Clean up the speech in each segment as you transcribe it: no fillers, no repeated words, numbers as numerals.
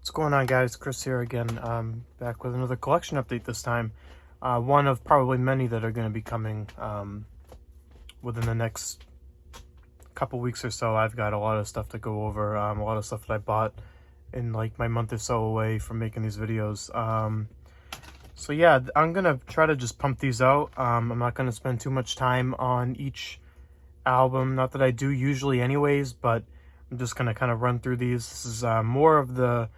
What's going on, guys? Chris here again, back with another collection update this time. One of probably many that are going to be coming within the next couple weeks or so. I've got a lot of stuff to go over, a lot of stuff that I bought in like my month or so away from making these videos. So yeah, I'm going to try to just pump these out. I'm not going to spend too much time on each album, not that I do usually anyways, but I'm just going to kind of run through these. This is more of the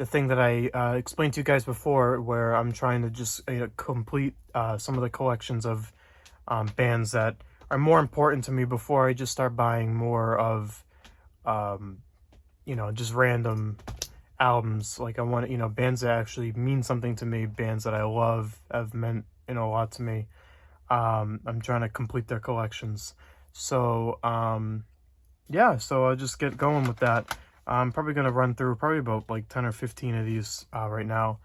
thing that I explained to you guys before, where I'm trying to just complete some of the collections of bands that are more important to me before I just start buying more of, just random albums. Like I want, bands that actually mean something to me, bands that I love, have meant, a lot to me. I'm trying to complete their collections. So, yeah, so I'll just get going with that. I'm probably going to run through probably about like 10 or 15 of these right now.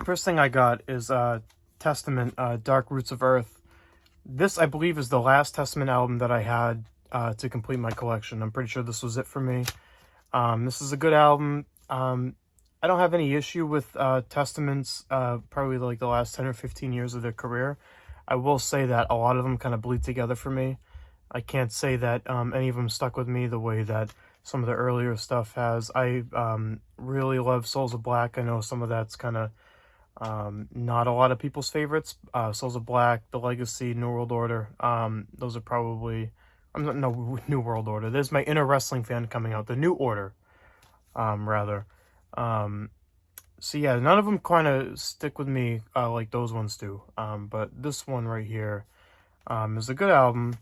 First thing I got is Testament, Dark Roots of Earth. This, I believe, is the last Testament album that I had to complete my collection. I'm pretty sure this was it for me. This is a good album. I don't have any issue with Testament's probably like the last 10 or 15 years of their career. I will say that a lot of them kind of bleed together for me. I can't say that any of them stuck with me the way that some of the earlier stuff has. I really love Souls of Black. I know some of that's kind of not a lot of people's favorites. Souls of Black, The Legacy, New World Order. Those are probably... no, New World Order. There's my inner wrestling fan coming out. The New Order, rather. So yeah, none of them kind of stick with me like those ones do. But this one right here is a good album.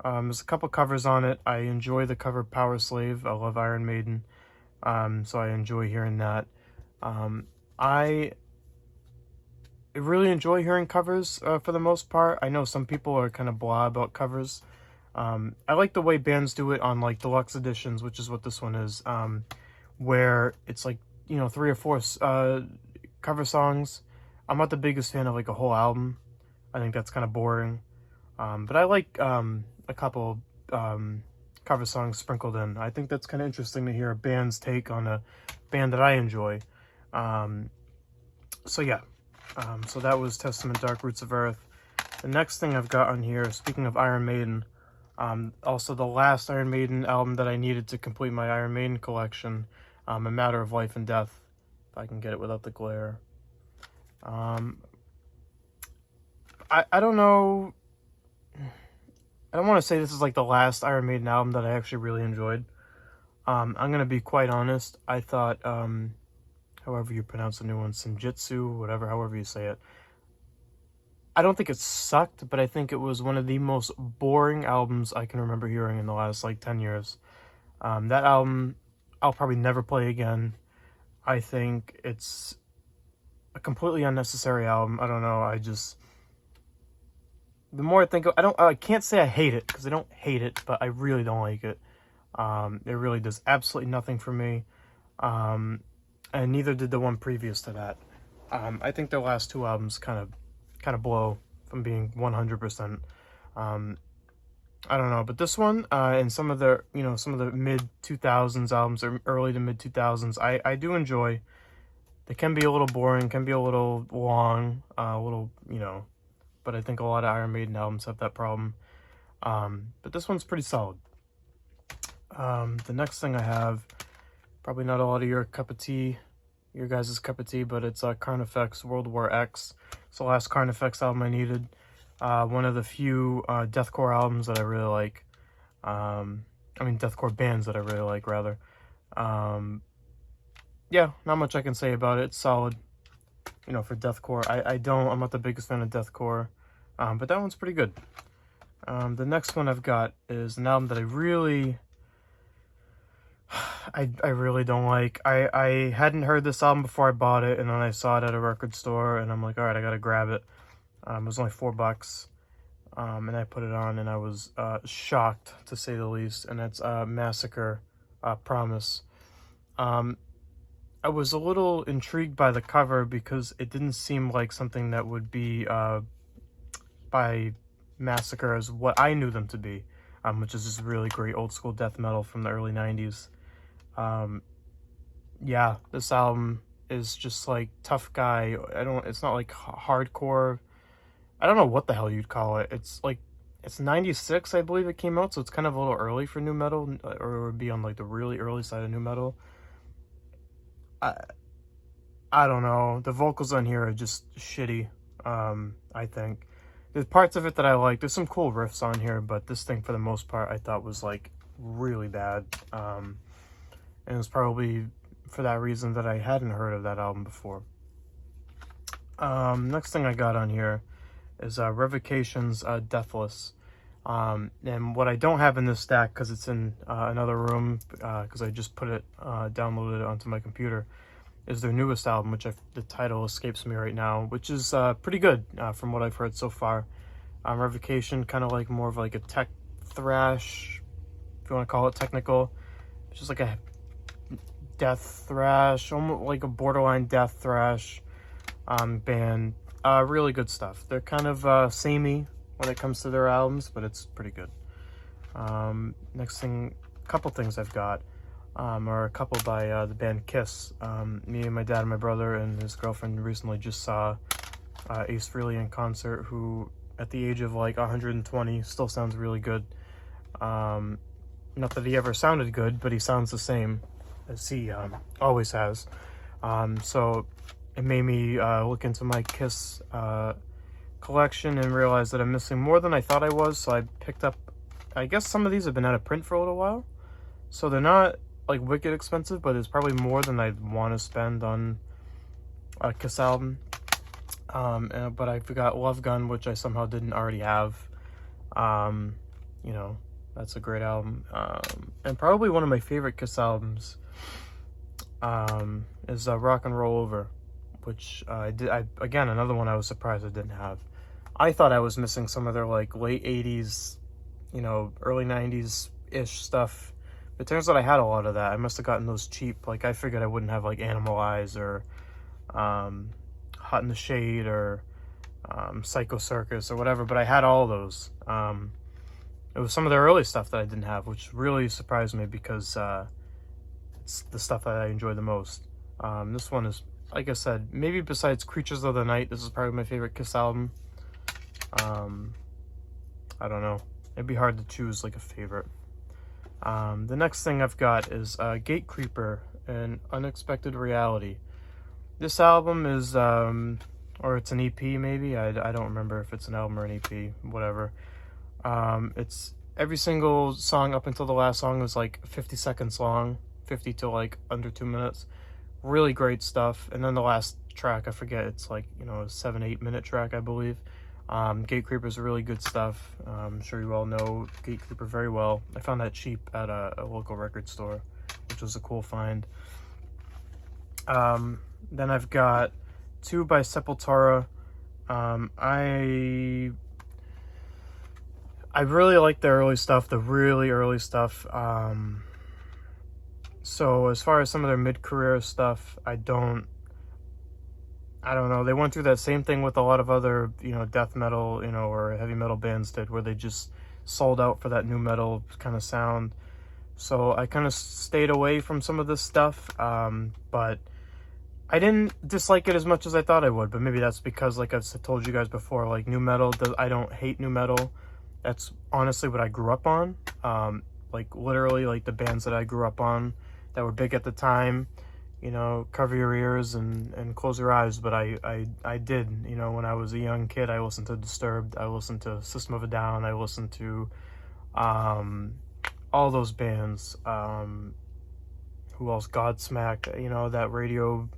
There's a couple covers on it. I enjoy the cover Power Slave. I love Iron Maiden. So I enjoy hearing that. I really enjoy hearing covers for the most part. I know some people are kind of blah about covers. I like the way bands do it on like deluxe editions, which is what this one is, where it's like, 3 or 4 cover songs. I'm not the biggest fan of like a whole album. I think that's kind of boring. But I like a couple cover songs sprinkled in. I think that's kind of interesting to hear a band's take on a band that I enjoy. So yeah, so that was Testament, Dark Roots of Earth. The next thing I've got on here, speaking of Iron Maiden, also the last Iron Maiden album that I needed to complete my Iron Maiden collection, A Matter of Life and Death, if I can get it without the glare. I don't know. I don't want to say this is like the last Iron Maiden album that I actually really enjoyed. I'm going to be quite honest. I thought, however you pronounce the new one, Senjutsu, however you say it. I don't think it sucked, but I think it was one of the most boring albums I can remember hearing in the last like 10 years. That album, I'll probably never play again. I think it's a completely unnecessary album. I don't know. The more I think of, I can't say I hate it, because I don't hate it, but I really don't like it. It really does absolutely nothing for me. And neither did the one previous to that. I think their last 2 albums kind of blow, from being 100%. I don't know, but this one, and some of the mid 2000s albums, or early to mid 2000s, I do enjoy. They can be a little boring, can be a little long, but I think a lot of Iron Maiden albums have that problem. But this one's pretty solid. The next thing I have, probably not a lot of your cup of tea, your guys' cup of tea, but it's Carnifex World War X. It's the last Carnifex album I needed. One of the few deathcore albums that I really like. Deathcore bands that I really like, rather. Yeah, not much I can say about it. It's solid, for deathcore. I'm not the biggest fan of deathcore, but that one's pretty good. The next one I've got is an album that I really don't like. I hadn't heard this album before I bought it, and then I saw it at a record store, and I'm like, all right, I gotta grab it. It was only $4, and I put it on, and I was shocked, to say the least. And that's Massacre, Promise. I was a little intrigued by the cover, because it didn't seem like something that would be by Massacre as what I knew them to be, which is this really great old school death metal from the early 90s. Yeah, this album is just like tough guy. It's not like hardcore. I don't know what the hell you'd call it. It's like, it's 96, I believe it came out, so it's kind of a little early for new metal, or it would be on like the really early side of new metal. I I don't know. The vocals on here are just shitty. I think there's parts of it that I like. There's some cool riffs on here, but this thing for the most part I thought was like really bad. And it was probably for that reason that I hadn't heard of that album before. Next thing I got on here is Revocation's Deathless. And what I don't have in this stack, because it's in another room, because I just put it, downloaded it onto my computer, is their newest album, which the title escapes me right now, which is pretty good from what I've heard so far. Revocation, kind of like more of like a tech thrash, if you want to call it technical. It's just like a death thrash, almost like a borderline death thrash band. Really good stuff. They're kind of samey when it comes to their albums, but it's pretty good. Next thing, couple things I've got are a couple by the band Kiss. Me and my dad and my brother and his girlfriend recently just saw Ace Frehley in concert, who at the age of like 120 still sounds really good. Not that he ever sounded good, but he sounds the same as he always has. So it made me look into my Kiss collection and realize that I'm missing more than I thought I was. So I picked up, I guess some of these have been out of print for a little while, so they're not like wicked expensive, but it's probably more than I'd want to spend on a Kiss album. But I forgot Love Gun, which I somehow didn't already have. You know, that's a great album. And probably one of my favorite Kiss albums is Rock and Roll Over, which again, another one I was surprised I didn't have. I thought I was missing some of their like late 80s, you know, early 90s-ish stuff. It turns out I had a lot of that. I must have gotten those cheap. Like, I figured I wouldn't have like Animal Eyes or Hot in the Shade or Psycho Circus or whatever, but I had all those. It was some of their early stuff that I didn't have, which really surprised me because it's the stuff that I enjoy the most. This one is, like I said, maybe besides Creatures of the Night, this is probably my favorite Kiss album. I don't know. It'd be hard to choose like a favorite. The next thing I've got is Gatecreeper, An Unexpected Reality. This album is, or it's an EP maybe. I don't remember if it's an album or an EP, whatever. It's every single song up until the last song is like 50 seconds long, 50 to like under 2 minutes. Really great stuff. And then the last track, I forget, it's like, you know, a 7-8 minute track, I believe. Gatecreeper is really good stuff. I'm sure you all know Gatecreeper very well. I found that cheap at a local record store, which was a cool find. Then I've got two by Sepultura. I really like the early stuff, the really early stuff. So as far as some of their mid-career stuff, I don't know. They went through that same thing with a lot of other, you know, death metal, you know, or heavy metal bands did, where they just sold out for that new metal kind of sound. So I kind of stayed away from some of this stuff, but I didn't dislike it as much as I thought I would. But maybe that's because, like I've told you guys before, like new metal, I don't hate new metal. That's honestly what I grew up on. Like literally, like the bands that I grew up on that were big at the time. You know, cover your ears and close your eyes. But I did, you know, when I was a young kid, I listened to Disturbed, I listened to System of a Down, I listened to all those bands. Who else? Godsmack, you know, that radio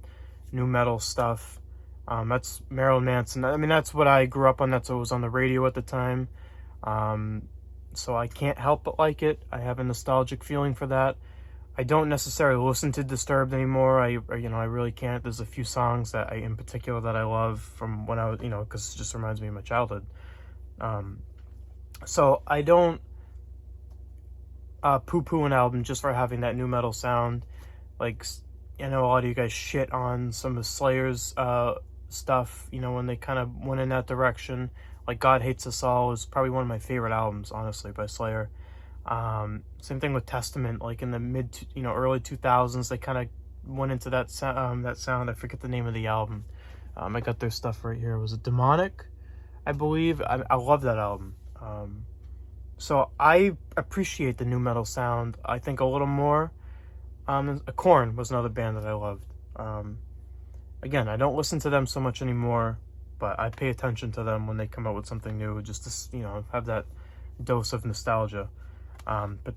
new metal stuff. That's Marilyn Manson. I mean, that's what I grew up on. That's what was on the radio at the time. So I can't help but like it. I have a nostalgic feeling for that. I don't necessarily listen to Disturbed anymore. I really can't. There's a few songs that in particular that I love from when I was, you know, because it just reminds me of my childhood. So I don't poo-poo an album just for having that new metal sound. Like, I know a lot of you guys shit on some of Slayer's stuff, you know, when they kind of went in that direction. Like God Hates Us All is probably one of my favorite albums, honestly, by Slayer. Same thing with Testament. Like in the early 2000s, they kind of went into that sound. I forget the name of the album. I got their stuff right here. Was it Demonic? I believe. I love that album. So I appreciate the new metal sound, I think, a little more. Korn was another band that I loved. Again, I don't listen to them so much anymore, but I pay attention to them when they come out with something new, just to, you know, have that dose of nostalgia. But,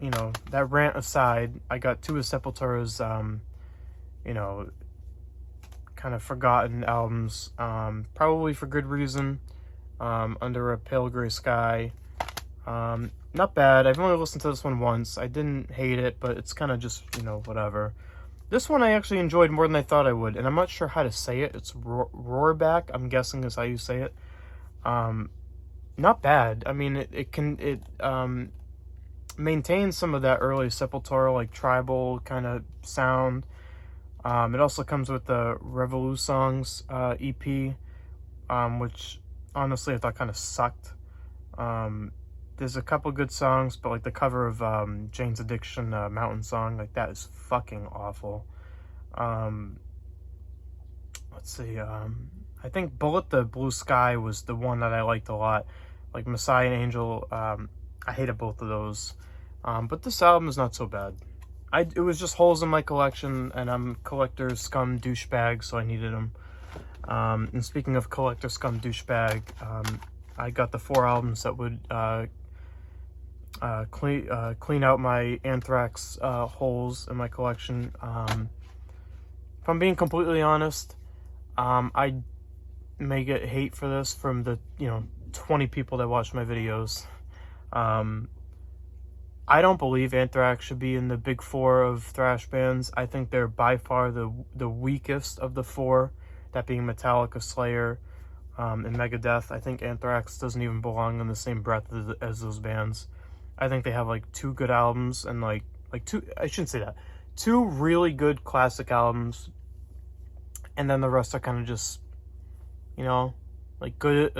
you know, that rant aside, I got two of Sepultura's, you know, kind of forgotten albums, probably for good reason. Under a Pale Gray Sky. Not bad. I've only listened to this one once. I didn't hate it, but it's kind of just, you know, whatever. This one I actually enjoyed more than I thought I would, and I'm not sure how to say it. It's Roarback, I'm guessing is how you say it. Not bad. I mean, it maintains some of that early Sepultura, like, tribal kind of sound. It also comes with the Revolusongs EP, which honestly I thought kind of sucked. There's a couple good songs, but like the cover of Jane's Addiction, Mountain Song, like that is fucking awful. Let's see, I think Bullet the Blue Sky was the one that I liked a lot. Like Messiah and Angel, I hated both of those. But this album is not so bad. It was just holes in my collection, and I'm collector scum douchebag, so I needed them. And speaking of collector scum douchebag, I got the 4 albums that would clean out my Anthrax holes in my collection. If I'm being completely honest, I may get hate for this from the 20 people that watch my videos. I don't believe Anthrax should be in the big 4 of thrash bands. I think they're by far the weakest of the 4, that being Metallica, Slayer, and Megadeth. I think Anthrax doesn't even belong in the same breath as those bands. I think they have like 2 good albums and like 2, I shouldn't say that, 2 really good classic albums, and then the rest are kind of just, good,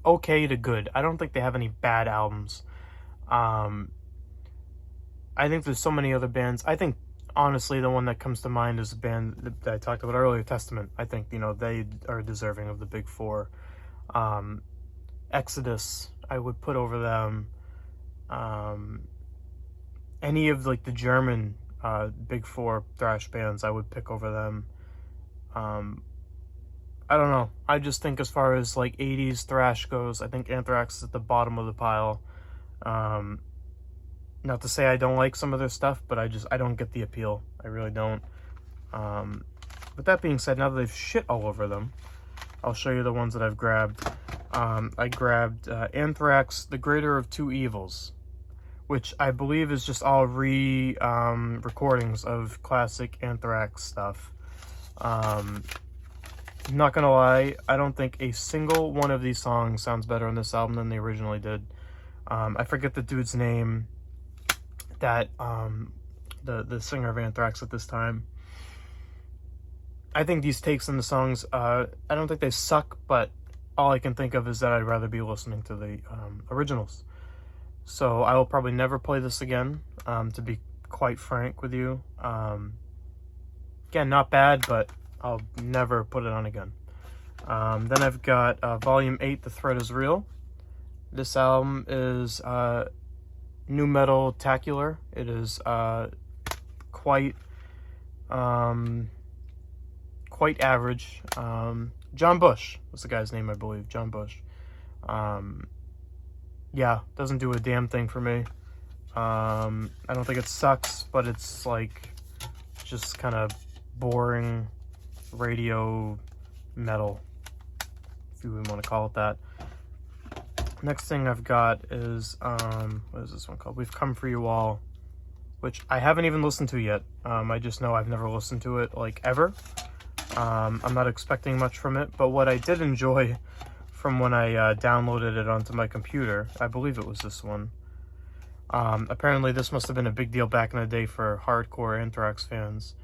okay to good. I don't think they have any bad albums. I think there's so many other bands. I think, honestly, the one that comes to mind is a band that I talked about earlier, Testament. I think, they are deserving of the big 4. Exodus, I would put over them. Any of, like, the German big 4 thrash bands, I would pick over them. I don't know. I just think as far as, like, 80s thrash goes, I think Anthrax is at the bottom of the pile. Not to say I don't like some of their stuff, but I don't get the appeal. I really don't. With that being said, now that they've shit all over them, I'll show you the ones that I've grabbed. I grabbed Anthrax, The Greater of Two Evils, which I believe is just all recordings of classic Anthrax stuff. Not gonna lie, I don't think a single one of these songs sounds better on this album than they originally did. I forget the dude's name, that the singer of Anthrax at this time. I think these takes in the songs, I don't think they suck, but all I can think of is that I'd rather be listening to the originals. So I will probably never play this again, to be quite frank with you. Again, not bad, but I'll never put it on again. Then I've got Volume 8, The Threat Is Real. This album is new metal tacular. It is quite average. John Bush was the guy's name, I believe. John Bush. Yeah, doesn't do a damn thing for me. I don't think it sucks, but it's like just kind of boring radio metal, if you would want to call it that. Next thing I've got is, what is this one called? We've Come For You All, which I haven't even listened to yet. I just know I've never listened to it, like, ever. I'm not expecting much from it, but what I did enjoy from when I downloaded it onto my computer, I believe it was this one. Apparently this must have been a big deal back in the day for hardcore Anthrax fans.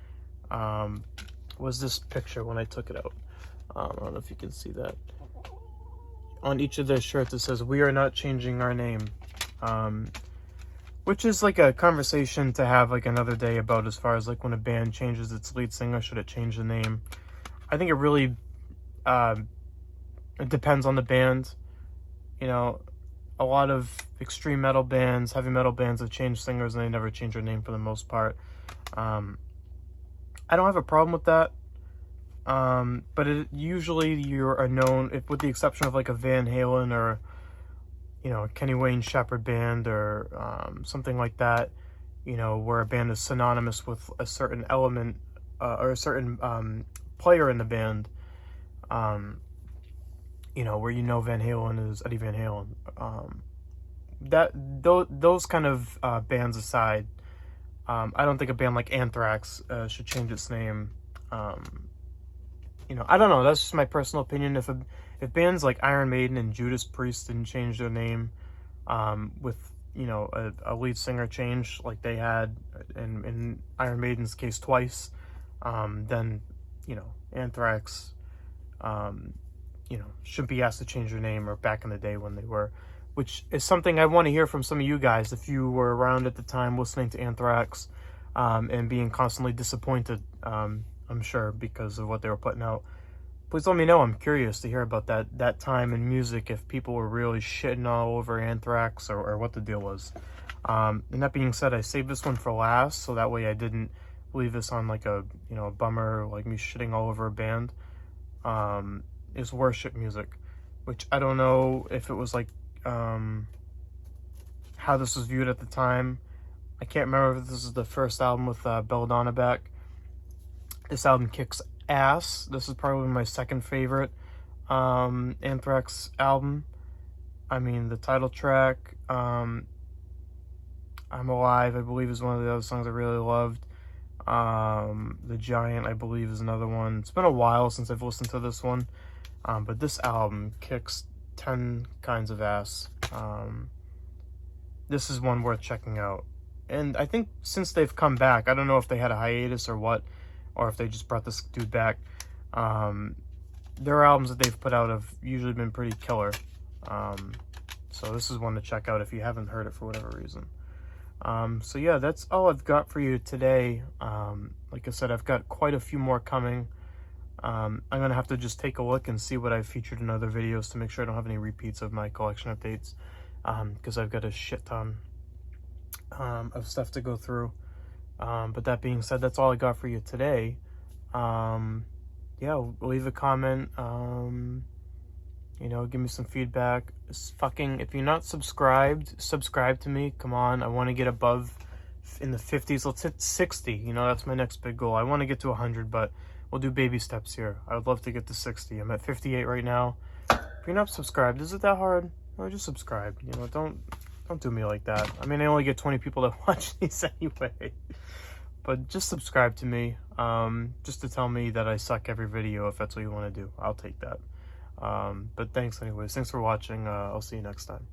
Was this picture when I took it out. I don't know if you can see that. On each of their shirts it says, "We are not changing our name." which is like a conversation to have like another day about, as far as like when a band changes its lead singer, should it change the name? I think it really it depends on the band. You know, a lot of extreme metal bands, heavy metal bands have changed singers and they never change their name for the most part. I don't have a problem with that. But usually you're known, if with the exception of like a Van Halen or, you know, Kenny Wayne Shepherd band or something like that, you know, where a band is synonymous with a certain element or a certain player in the band, you know, where you know Van Halen is Eddie Van Halen. Those kind of bands aside, I don't think a band like Anthrax should change its name. You know, I don't know. That's just my personal opinion. If bands like Iron Maiden and Judas Priest didn't change their name, with, you know, a lead singer change like they had in Iron Maiden's case twice, then, you know, Anthrax, you know, shouldn't be asked to change their name, or back in the day when they were, which is something I want to hear from some of you guys if you were around at the time listening to Anthrax, and being constantly disappointed, I'm sure, because of what they were putting out. Please let me know. I'm curious to hear about that time in music, if people were really shitting all over Anthrax, or what the deal was. And that being said, I saved this one for last, so that way I didn't leave this on like a, you know, a bummer, like me shitting all over a band. Is Worship music, which I don't know if it was like how this was viewed at the time. I can't remember if this is the first album with Belladonna back. This album kicks ass. This is probably my second favorite Anthrax album. I mean, the title track, I'm Alive, I believe, is one of the other songs I really loved. The Giant, I believe, is another one. It's been a while since I've listened to this one, but this album kicks 10 kinds of ass. This is one worth checking out. And I think since they've come back, I don't know if they had a hiatus or what, or if they just brought this dude back. Their albums that they've put out have usually been pretty killer. So this is one to check out if you haven't heard it for whatever reason. So yeah, that's all I've got for you today. Like I said, I've got quite a few more coming. I'm going to have to just take a look and see what I've featured in other videos to make sure I don't have any repeats of my collection updates, because I've got a shit ton of stuff to go through. But that being said, that's all I got for you today. Yeah, leave a comment, you know, give me some feedback. If you're not subscribed, subscribe to me. Come on, I want to get above in the 50s. Let's hit 60. You know, that's my next big goal. I want to get to 100, but we'll do baby steps here. I would love to get to 60. I'm at 58 right now. If you're not subscribed, is it that hard? Or just subscribe. You know, don't do me like that. I mean, I only get 20 people that watch these anyway. But just subscribe to me, just to tell me that I suck every video, if that's what you want to do. I'll take that. But thanks anyways. Thanks for watching. I'll see you next time.